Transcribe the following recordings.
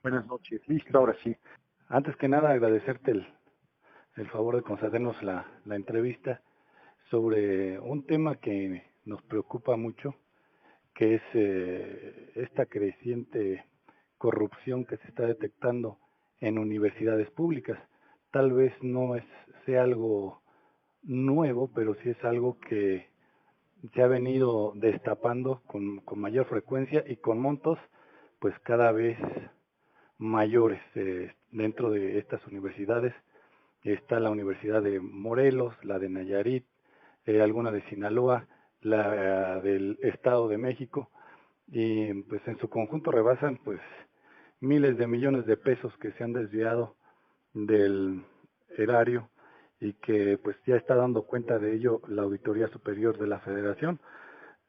Buenas noches. Listo, ahora sí. Antes que nada, agradecerte el favor de concedernos la entrevista sobre un tema que nos preocupa mucho, que es esta creciente corrupción que se está detectando en universidades públicas. Tal vez no sea algo nuevo, pero sí es algo que se ha venido destapando con mayor frecuencia y con montos pues cada vez mayores. Dentro de estas universidades está la Universidad de Morelos, la de Nayarit, alguna de Sinaloa, la del Estado de México, y pues en su conjunto rebasan pues miles de millones de pesos que se han desviado del erario y que pues ya está dando cuenta de ello la Auditoría Superior de la Federación.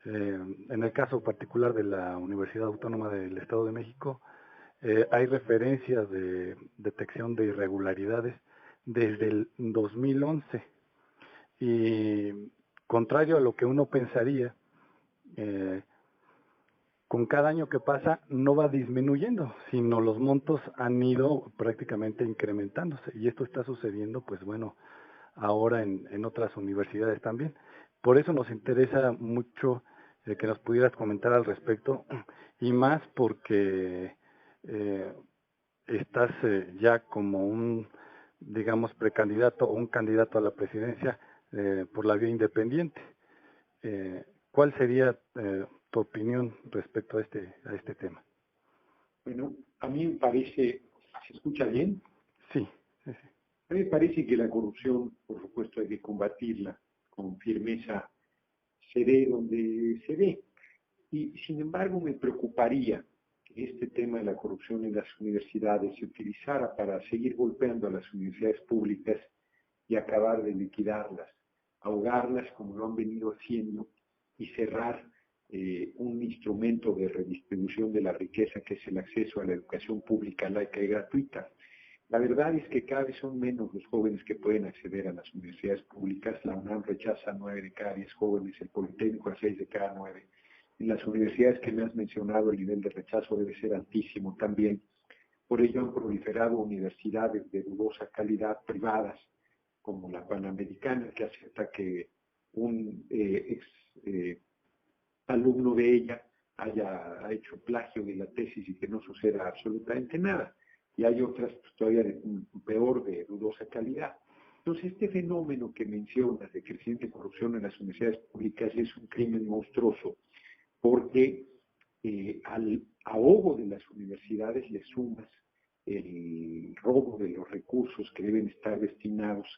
En el caso particular de la Universidad Autónoma del Estado de México, hay referencias de detección de irregularidades desde el 2011 y contrario a lo que uno pensaría, eh, con cada año que pasa no va disminuyendo, sino los montos han ido prácticamente incrementándose y esto está sucediendo, pues bueno, ahora en otras universidades también. Por eso nos interesa mucho que nos pudieras comentar al respecto y más porque eh, estás ya como un, digamos, precandidato o un candidato a la presidencia por la vía independiente. ¿Cuál sería tu opinión respecto a este tema? Bueno, a mí me parece, ¿se escucha bien? Sí, sí, sí. A mí me parece que la corrupción, por supuesto, hay que combatirla con firmeza, se dé donde se dé. Y sin embargo, me preocuparía que este tema de la corrupción en las universidades se utilizara para seguir golpeando a las universidades públicas y acabar de liquidarlas, ahogarlas como lo han venido haciendo y cerrar un instrumento de redistribución de la riqueza que es el acceso a la educación pública, laica y gratuita. La verdad es que cada vez son menos los jóvenes que pueden acceder a las universidades públicas. La UNAM rechaza a 9 de cada 10 jóvenes, el Politécnico a 6 de cada 9. En las universidades que me has mencionado el nivel de rechazo debe ser altísimo también. Por ello han proliferado universidades de dudosa calidad privadas, como la Panamericana, que acepta que un ex alumno de ella haya hecho plagio de la tesis y que no suceda absolutamente nada. Y hay otras pues, todavía peor, de dudosa calidad. Entonces, este fenómeno que mencionas de creciente corrupción en las universidades públicas es un crimen monstruoso, porque al ahogo de las universidades le sumas el robo de los recursos que deben estar destinados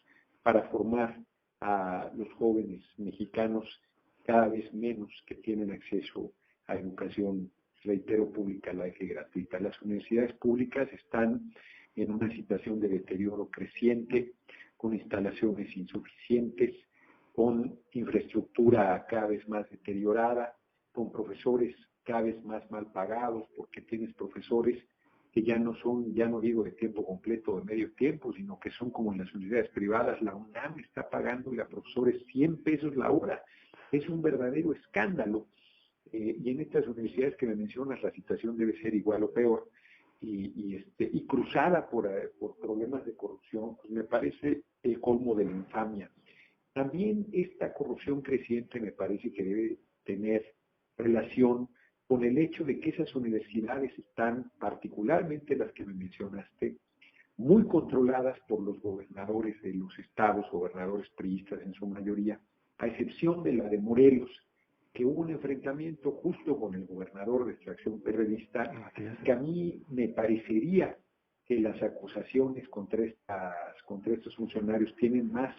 para formar a los jóvenes mexicanos cada vez menos que tienen acceso a educación, reitero, pública, laica y gratuita. Las universidades públicas están en una situación de deterioro creciente, con instalaciones insuficientes, con infraestructura cada vez más deteriorada, con profesores cada vez más mal pagados, porque tienes profesores que ya no son, ya no digo de tiempo completo o de medio tiempo, sino que son como en las universidades privadas. La UNAM está pagando a profesores 100 pesos la hora. Es un verdadero escándalo. Y en estas universidades que me mencionas, la situación debe ser igual o peor. Y cruzada por problemas de corrupción, pues me parece el colmo de la infamia. También esta corrupción creciente me parece que debe tener relación con el hecho de que esas universidades están, particularmente las que me mencionaste, muy controladas por los gobernadores de los estados, gobernadores priistas en su mayoría, a excepción de la de Morelos, que hubo un enfrentamiento justo con el gobernador de extracción periodista, que a mí me parecería que las acusaciones contra estos funcionarios tienen más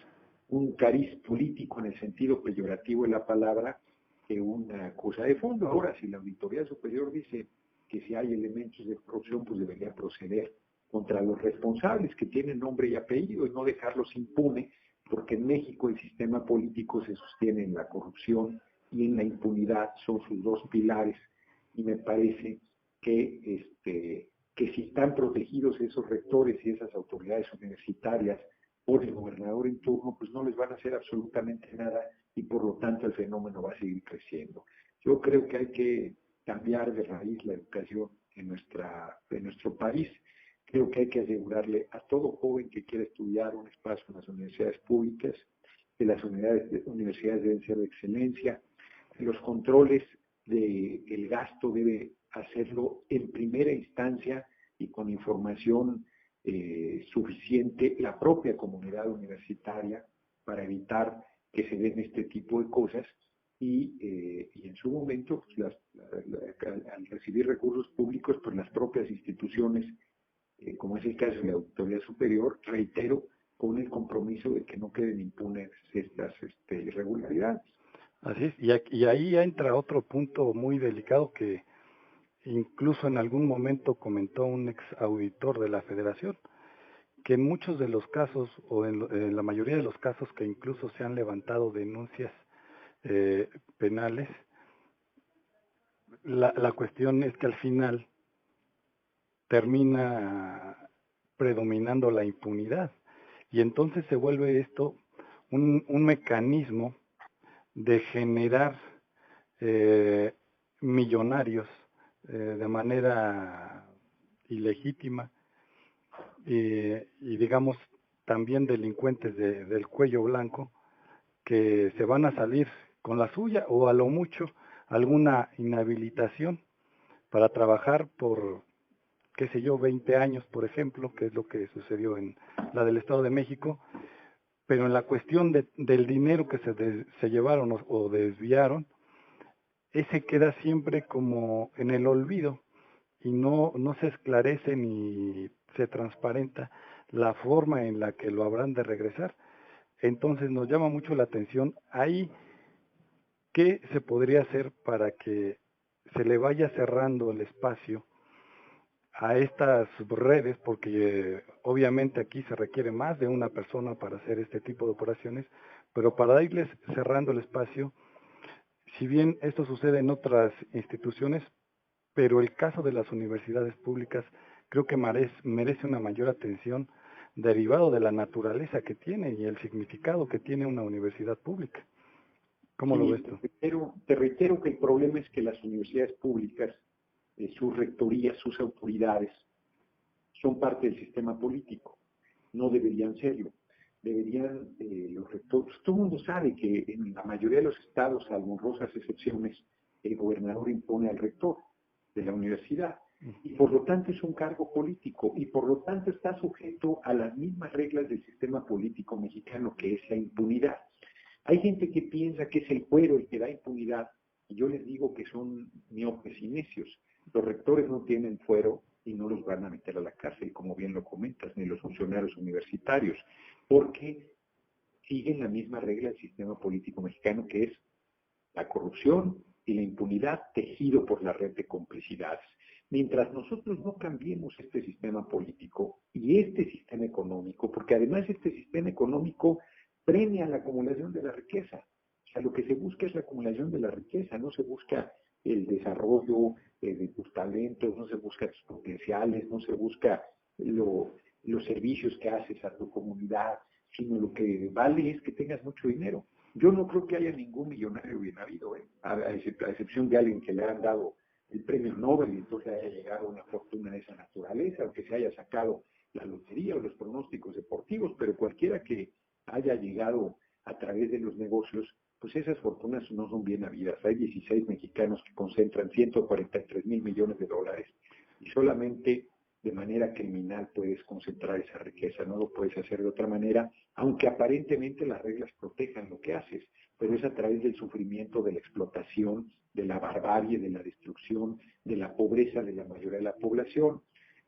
un cariz político en el sentido peyorativo de la palabra que una cosa de fondo. Ahora, si la Auditoría Superior dice que si hay elementos de corrupción, pues debería proceder contra los responsables que tienen nombre y apellido y no dejarlos impune, porque en México el sistema político se sostiene en la corrupción y en la impunidad, son sus dos pilares, y me parece que si están protegidos esos rectores y esas autoridades universitarias por el gobernador en turno, pues no les van a hacer absolutamente nada y por lo tanto el fenómeno va a seguir creciendo. Yo creo que hay que cambiar de raíz la educación en nuestro país. Creo que hay que asegurarle a todo joven que quiera estudiar un espacio en las universidades públicas, que las universidades deben ser de excelencia, que los controles del gasto debe hacerlo en primera instancia y con información suficiente la propia comunidad universitaria para evitar que se den este tipo de cosas y en su momento, pues, al recibir recursos públicos, pues las propias instituciones, como es el caso de la Auditoría Superior, reitero, con el compromiso de que no queden impunes estas irregularidades. Así es, y ahí entra otro punto muy delicado que incluso en algún momento comentó un ex auditor de la Federación, que en muchos de los casos, o en la mayoría de los casos que incluso se han levantado denuncias penales, la cuestión es que al final termina predominando la impunidad, y entonces se vuelve esto un mecanismo de generar millonarios de manera ilegítima y digamos también delincuentes del cuello blanco que se van a salir con la suya o a lo mucho alguna inhabilitación para trabajar por, qué sé yo, 20 años, por ejemplo, que es lo que sucedió en la del Estado de México, pero en la cuestión del dinero que se llevaron o desviaron, ese queda siempre como en el olvido y no se esclarece ni se transparenta la forma en la que lo habrán de regresar. Entonces nos llama mucho la atención ahí qué se podría hacer para que se le vaya cerrando el espacio a estas redes, porque obviamente aquí se requiere más de una persona para hacer este tipo de operaciones, pero para irles cerrando el espacio, si bien esto sucede en otras instituciones, pero el caso de las universidades públicas creo que merece una mayor atención derivado de la naturaleza que tiene y el significado que tiene una universidad pública. ¿Cómo lo ves tú? Te reitero que el problema es que las universidades públicas, sus rectorías, sus autoridades, son parte del sistema político. No deberían serlo. Deberían, los rectores, todo el mundo sabe que en la mayoría de los estados, salvo honrosas excepciones, el gobernador impone al rector de la universidad. Y por lo tanto es un cargo político y por lo tanto está sujeto a las mismas reglas del sistema político mexicano, que es la impunidad. Hay gente que piensa que es el fuero el que da impunidad, y yo les digo que son miopes y necios. Los rectores no tienen fuero y no los van a meter a la cárcel, como bien lo comentas, ni los funcionarios universitarios, porque siguen la misma regla del sistema político mexicano, que es la corrupción y la impunidad tejido por la red de complicidades. Mientras nosotros no cambiemos este sistema político y este sistema económico, porque además este sistema económico premia la acumulación de la riqueza. O sea, lo que se busca es la acumulación de la riqueza, no se busca el desarrollo de tus talentos, no se busca tus potenciales, no se busca los servicios que haces a tu comunidad, sino lo que vale es que tengas mucho dinero. Yo no creo que haya ningún millonario bien habido, a excepción de alguien que le han dado el premio Nobel y entonces haya llegado a una fortuna de esa naturaleza, o que se haya sacado la lotería o los pronósticos deportivos, pero cualquiera que haya llegado a través de los negocios, pues esas fortunas no son bien habidas. Hay 16 mexicanos que concentran 143 mil millones de dólares y solamente de manera criminal puedes concentrar esa riqueza, no lo puedes hacer de otra manera, aunque aparentemente las reglas protejan lo que haces, pero es a través del sufrimiento, de la explotación, de la barbarie, de la destrucción, de la pobreza de la mayoría de la población.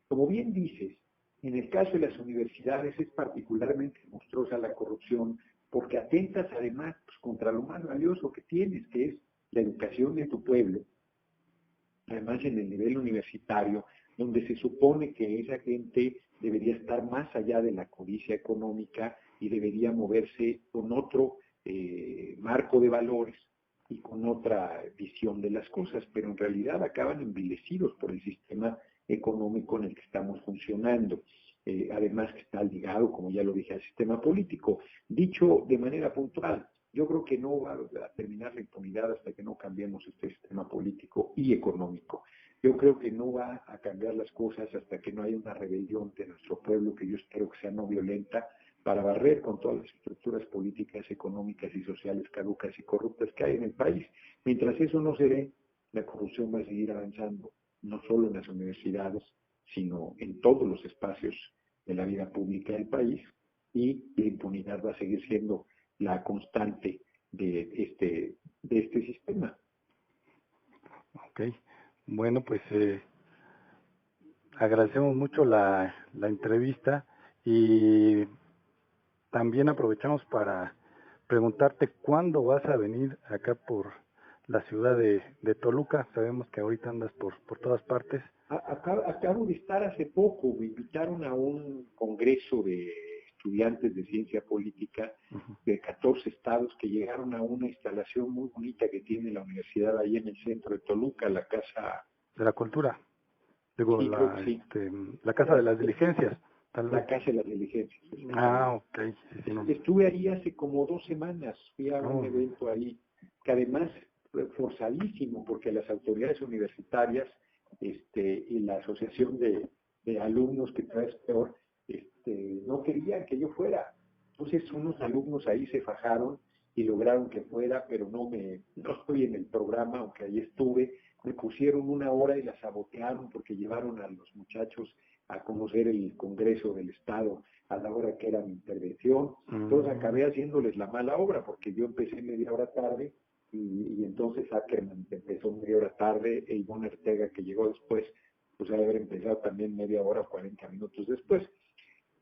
Como bien dices, en el caso de las universidades es particularmente monstruosa la corrupción, porque atentas además pues, contra lo más valioso que tienes, que es la educación de tu pueblo, además en el nivel universitario, donde se supone que esa gente debería estar más allá de la codicia económica y debería moverse con otro marco de valores y con otra visión de las cosas, pero en realidad acaban envilecidos por el sistema económico en el que estamos funcionando. Además que está ligado, como ya lo dije, al sistema político. Dicho de manera puntual, yo creo que no va a terminar la impunidad hasta que no cambiemos este sistema político y económico. Yo creo que no va a cambiar las cosas hasta que no haya una rebelión de nuestro pueblo, que yo espero que sea no violenta, para barrer con todas las estructuras políticas, económicas y sociales caducas y corruptas que hay en el país. Mientras eso no se dé, la corrupción va a seguir avanzando, no solo en las universidades, sino en todos los espacios de la vida pública del país, y la impunidad va a seguir siendo la constante de este sistema. Ok, bueno, pues agradecemos mucho la entrevista y también aprovechamos para preguntarte cuándo vas a venir acá por la ciudad de Toluca. Sabemos que ahorita andas por todas partes. Acabo de estar hace poco, me invitaron a un congreso de estudiantes de ciencia política de 14 estados que llegaron a una instalación muy bonita que tiene la universidad ahí en el centro de Toluca, la Casa De la Cultura, digo, sí, creo que sí, la Casa de las Diligencias, tal la vez. Casa de las Diligencias. Ok, sí, sí, no. Estuve ahí hace como 2 semanas, fui a un Oh, evento ahí, que además fue forzadísimo, porque las autoridades universitarias y la asociación de alumnos, que cada vez peor, no querían que yo fuera. Entonces unos alumnos ahí se fajaron y lograron que fuera, pero no estoy en el programa, aunque ahí estuve. Me pusieron 1 hora y la sabotearon porque llevaron a los muchachos a conocer el Congreso del Estado a la hora que era mi intervención. Entonces acabé haciéndoles la mala obra, porque yo empecé media hora tarde y entonces Ackerman empezó media hora tarde, e Ivonne Ortega, que llegó después, pues debe haber empezado también media hora o 40 minutos después.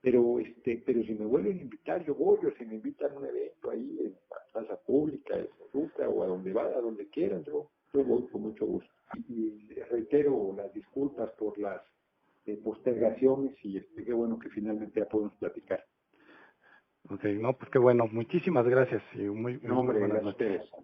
Pero si me vuelven a invitar, yo voy, o si me invitan a un evento ahí en la plaza pública, en Toluca, o a donde quieran, yo voy con mucho gusto. Y reitero las disculpas por las postergaciones, y qué bueno que finalmente ya podemos platicar. ok, no, pues qué bueno. Muchísimas gracias y muy No, hombre, buenas gracias a noches. ustedes.